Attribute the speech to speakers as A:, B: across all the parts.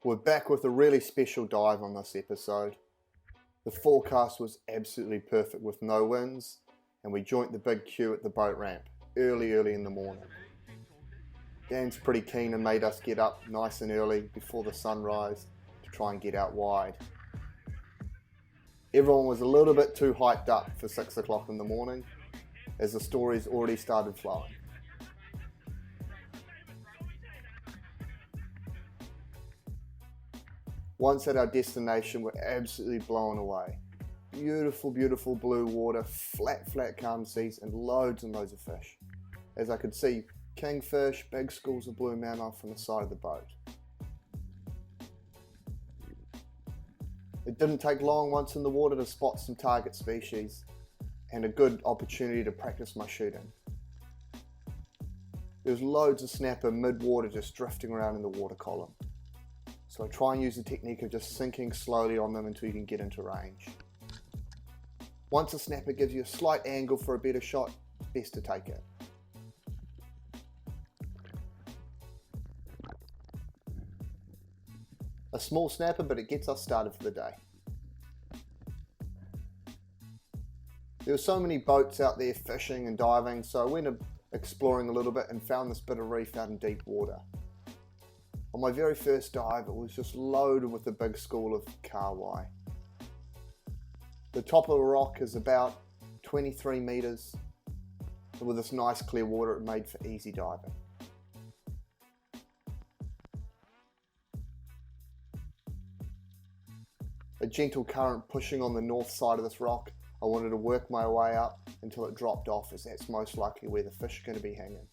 A: We're back with a really special dive on this episode. The forecast was absolutely perfect with no winds, and we joined the big queue at the boat ramp early in the morning. Dan's pretty keen and made us get up nice and early before the sunrise to try and get out wide. Everyone was a little bit too hyped up for 6 o'clock in the morning, as the stories already started flowing. Once at our destination, we're absolutely blown away. Beautiful, beautiful blue water, flat calm seas, and loads of fish. As I could see, kingfish, big schools of blue manta from the side of the boat. It didn't take long once in the water to spot some target species, and a good opportunity to practice my shooting. There was loads of snapper mid-water just drifting around in the water column. So I try and use the technique of just sinking slowly on them until you can get into range. Once a snapper gives you a slight angle for a better shot, it's best to take it. A small snapper, but it gets us started for the day. There were so many boats out there fishing and diving, so I went exploring a little bit and found this bit of reef out in deep water. On my very first dive, it was just loaded with a big school of kahawai. The top of the rock is about 23 meters, and with this nice clear water, it made for easy diving. A gentle current pushing on the north side of this rock, I wanted to work my way up until it dropped off, as that's most likely where the fish are going to be hanging.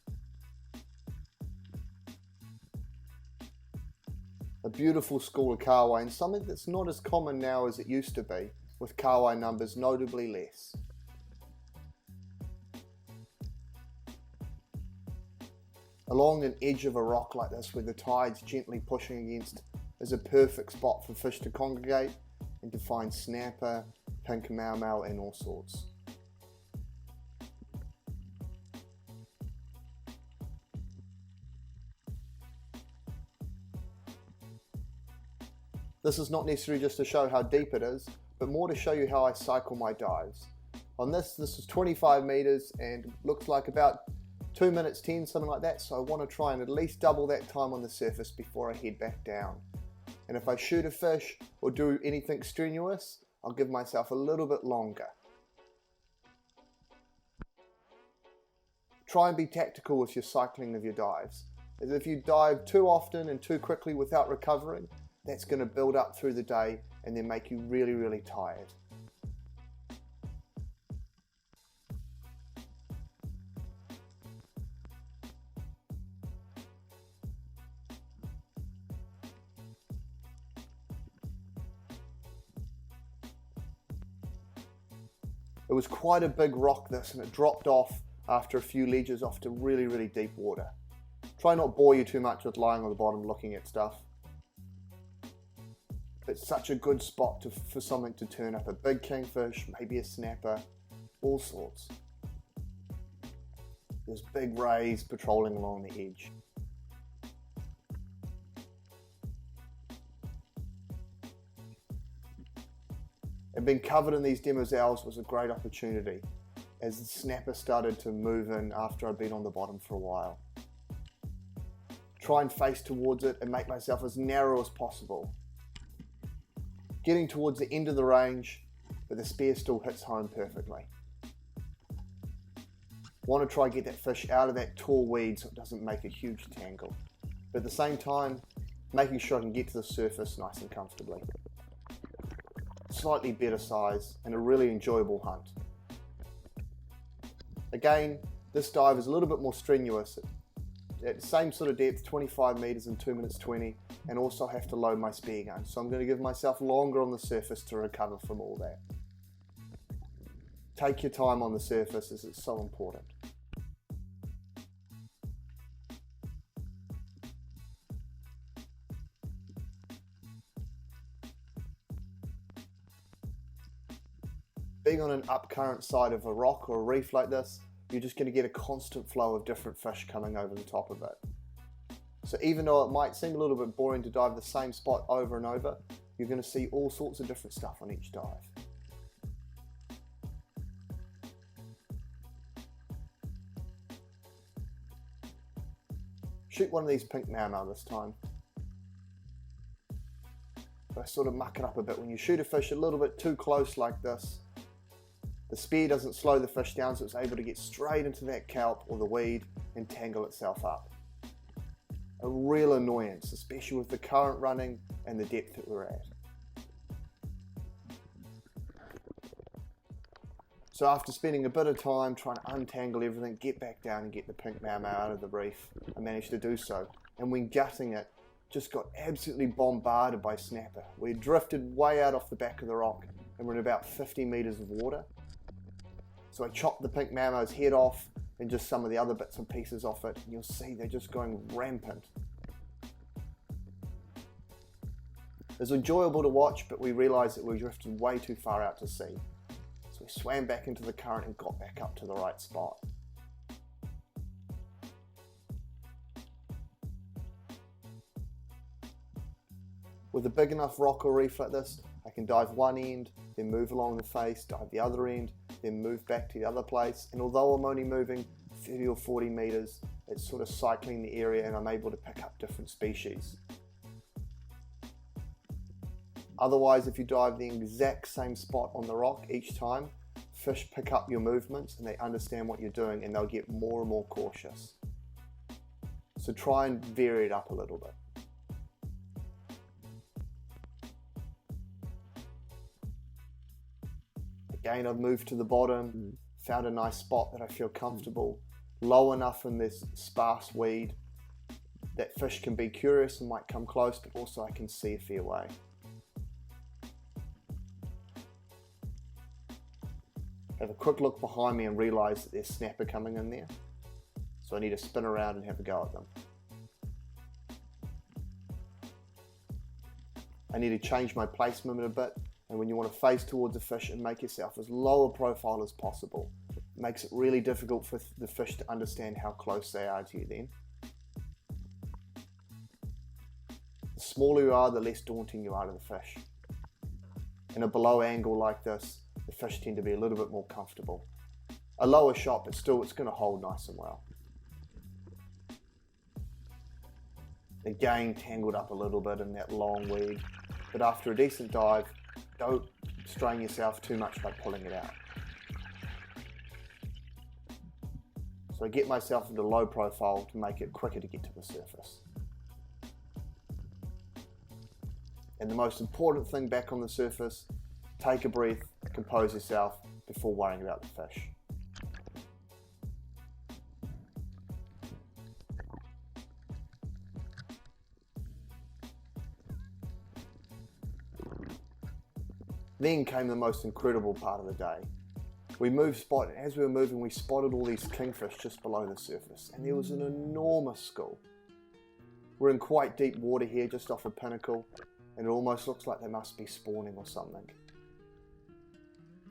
A: A beautiful school of kahawai, and something that's not as common now as it used to be, with kahawai numbers notably less. Along an edge of a rock like this, where the tide's gently pushing against, is a perfect spot for fish to congregate and to find snapper, pink mau, and all sorts. This is not necessarily just to show how deep it is, but more to show you how I cycle my dives. On this is 25 meters and looks like about 2 minutes 10, something like that, so I want to try and at least double that time on the surface before I head back down. And if I shoot a fish or do anything strenuous, I'll give myself a little bit longer. Try and be tactical with your cycling of your dives, as if you dive too often and too quickly without recovering, that's going to build up through the day and then make you really tired. It was quite a big rock this, and it dropped off after a few ledges off to really deep water. Try not bore you too much with lying on the bottom looking at stuff. It's such a good spot for something to turn up, a big kingfish, maybe a snapper, all sorts. There's big rays patrolling along the edge. And being covered in these demoiselles was a great opportunity, as the snapper started to move in after I'd been on the bottom for a while. Try and face towards it and make myself as narrow as possible. Getting towards the end of the range, but the spear still hits home perfectly. Want to try and get that fish out of that tall weed so it doesn't make a huge tangle, but at the same time, making sure I can get to the surface nice and comfortably. Slightly better size and a really enjoyable hunt. Again, this dive is a little bit more strenuous. At the same sort of depth, 25 meters in 2 minutes 20, and also have to load my spear gun, so I'm going to give myself longer on the surface to recover from all that. Take your time on the surface, as it's so important. Being on an upcurrent side of a rock or a reef like this, you're just going to get a constant flow of different fish coming over the top of it. So even though it might seem a little bit boring to dive the same spot over and over, you're going to see all sorts of different stuff on each dive. Shoot one of these pink mau this time. But I sort of muck it up a bit. When you shoot a fish a little bit too close like this, the spear doesn't slow the fish down, so it's able to get straight into that kelp or the weed and tangle itself up. A real annoyance, especially with the current running and the depth that we're at. So after spending a bit of time trying to untangle everything, get back down and get the pink mau out of the reef, I managed to do so. And when gutting it, just got absolutely bombarded by snapper. We drifted way out off the back of the rock and we're in about 50 meters of water. So I chopped the pink mau's head off and just some of the other bits and pieces off it, and you'll see they're just going rampant. It was enjoyable to watch, but we realized that we drifted way too far out to sea. So we swam back into the current and got back up to the right spot. With a big enough rock or reef like this, I can dive one end, then move along the face, dive the other end, then move back to the other place. And although I'm only moving 30 or 40 meters, it's sort of cycling the area and I'm able to pick up different species. Otherwise, if you dive the exact same spot on the rock each time, fish pick up your movements and they understand what you're doing and they'll get more and more cautious. So try and vary it up a little bit. Again, I've moved to the bottom, found a nice spot that I feel comfortable, low enough in this sparse weed that fish can be curious and might come close, but also I can see a fair way. Have a quick look behind me and realise that there's snapper coming in there. So I need to spin around and have a go at them. I need to change my placement a bit. And when you want to face towards the fish and make yourself as low a profile as possible, it makes it really difficult for the fish to understand how close they are to you then. The smaller you are, the less daunting you are to the fish. In a below angle like this, the fish tend to be a little bit more comfortable. A lower shot, but still it's going to hold nice and well. Again, tangled up a little bit in that long weed, but after a decent dive, don't strain yourself too much by pulling it out. So I get myself into low profile to make it quicker to get to the surface. And the most important thing back on the surface, take a breath, compose yourself before worrying about the fish. Then came the most incredible part of the day. We moved spot, and as we were moving, we spotted all these kingfish just below the surface, and there was an enormous school. We're in quite deep water here, just off of Pinnacle, and it almost looks like they must be spawning or something.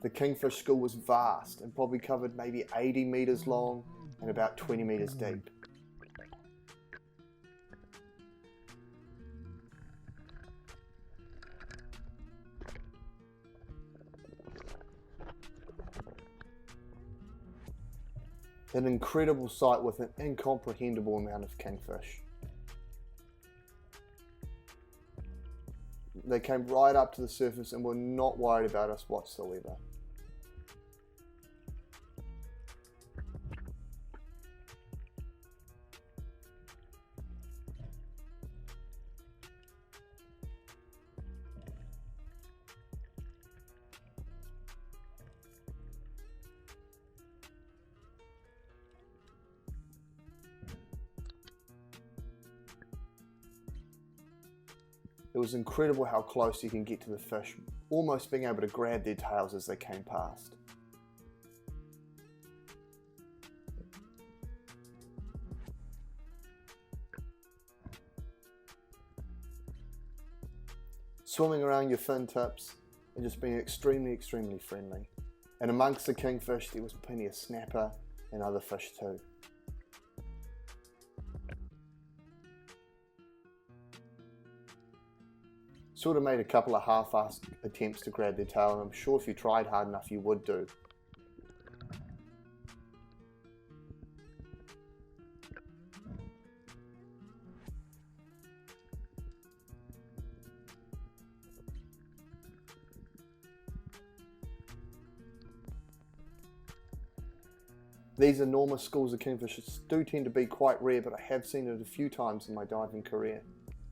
A: The kingfish school was vast and probably covered maybe 80 meters long and about 20 meters deep. An incredible sight with an incomprehensible amount of kingfish. They came right up to the surface and were not worried about us whatsoever. It was incredible how close you can get to the fish, almost being able to grab their tails as they came past. Swimming around your fin tips and just being extremely friendly. And amongst the kingfish there was plenty of snapper and other fish too. Sort of made a couple of half-assed attempts to grab their tail, and I'm sure if you tried hard enough you would do. These enormous schools of kingfishers do tend to be quite rare, but I have seen it a few times in my diving career,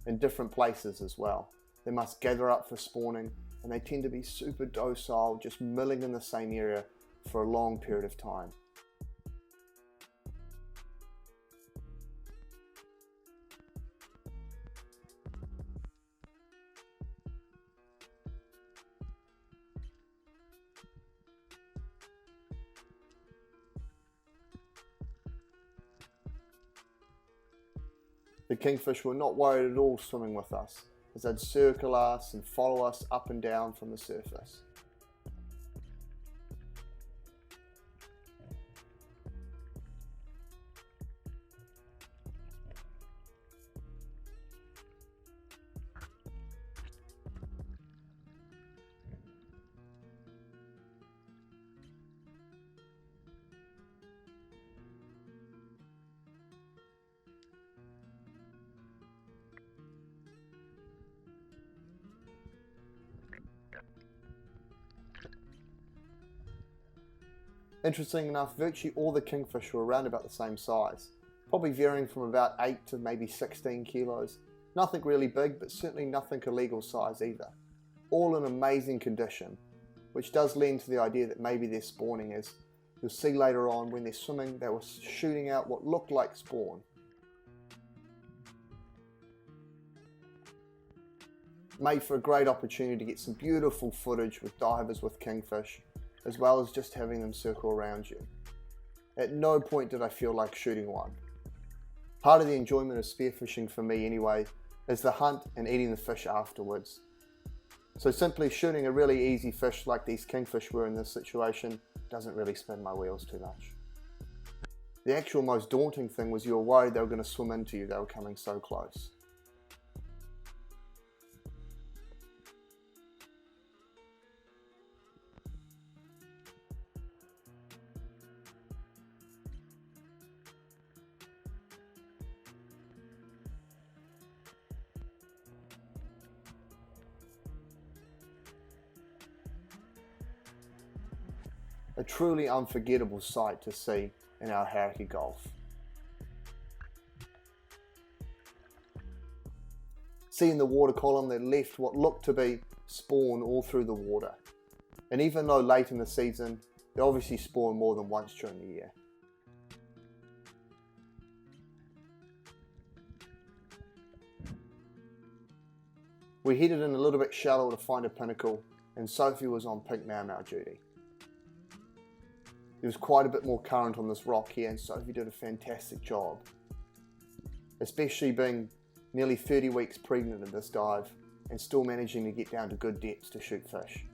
A: in different places as well. They must gather up for spawning, and they tend to be super docile, just milling in the same area for a long period of time. The kingfish were not worried at all swimming with us, as they'd circle us and follow us up and down from the surface. Interesting enough, virtually all the kingfish were around about the same size, probably varying from about 8 to maybe 16 kilos. Nothing really big, but certainly nothing illegal size either. All in amazing condition, which does lend to the idea that maybe they're spawning, as you'll see later on when they're swimming they were shooting out what looked like spawn. Made for a great opportunity to get some beautiful footage with divers with kingfish, as well as just having them circle around you. At no point did I feel like shooting one. Part of the enjoyment of spearfishing for me anyway is the hunt and eating the fish afterwards. So simply shooting a really easy fish like these kingfish were in this situation doesn't really spin my wheels too much. The actual most daunting thing was you were worried they were going to swim into you, they were coming so close. A truly unforgettable sight to see in our Hauraki Gulf. Seeing the water column that left what looked to be spawn all through the water. And even though late in the season, they obviously spawn more than once during the year. We headed in a little bit shallower to find a Pinnacle, and Sophie was on pink mau duty. There was quite a bit more current on this rock here, and Sophie did a fantastic job, especially being nearly 30 weeks pregnant in this dive and still managing to get down to good depths to shoot fish.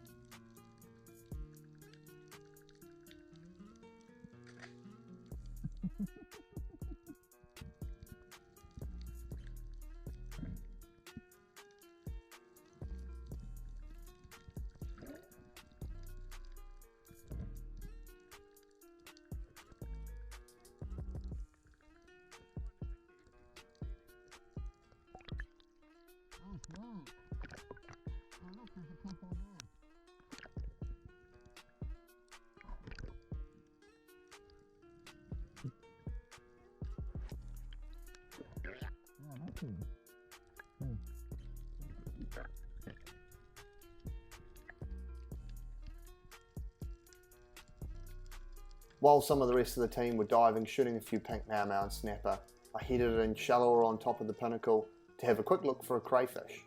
A: While some of the rest of the team were diving, shooting a few pink mau and snapper, I headed in shallower on top of the Pinnacle to have a quick look for a crayfish.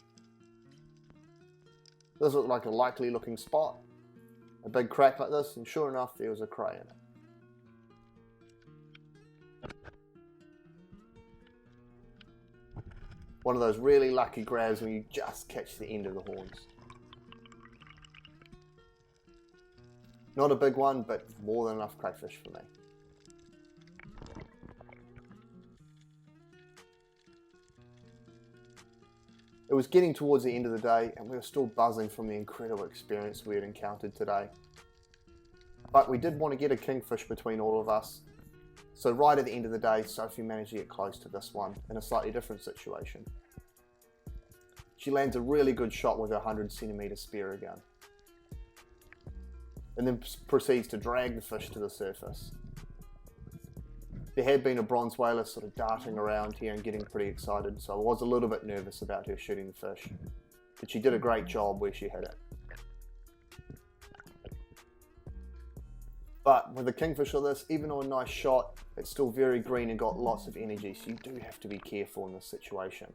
A: This looked like a likely looking spot, a big crack like this, and sure enough there was a cray in it. One of those really lucky grabs when you just catch the end of the horns. Not a big one, but more than enough crayfish for me. It was getting towards the end of the day and we were still buzzing from the incredible experience we had encountered today. But we did want to get a kingfish between all of us. So right at the end of the day, Sophie managed to get close to this one in a slightly different situation. She lands a really good shot with her 100cm spear gun, and then proceeds to drag the fish to the surface. There had been a bronze whaler sort of darting around here and getting pretty excited, so I was a little bit nervous about her shooting the fish, but she did a great job where she hit it. But with a kingfish like this, even though a nice shot, it's still very green and got lots of energy, so you do have to be careful in this situation.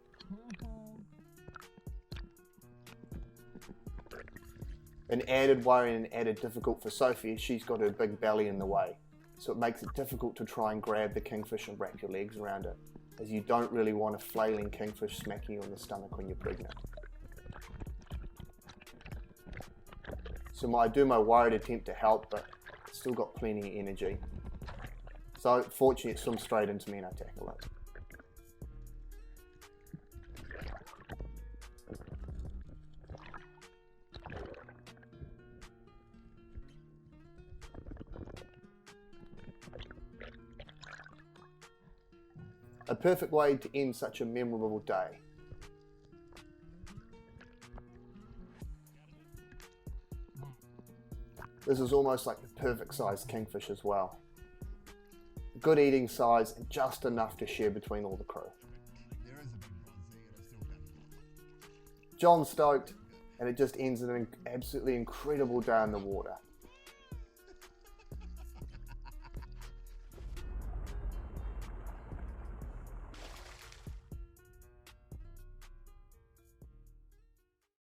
A: An added worry and an added difficult for Sophie is she's got her big belly in the way, so it makes it difficult to try and grab the kingfish and wrap your legs around it, as you don't really want a flailing kingfish smacking you on the stomach when you're pregnant. So I do my worried attempt to help, but still got plenty of energy. So fortunately it swims straight into me and I tackle it. A perfect way to end such a memorable day. This is almost like the perfect size kingfish as well. Good eating size and just enough to share between all the crew. John's stoked, and it just ends in an absolutely incredible day in the water.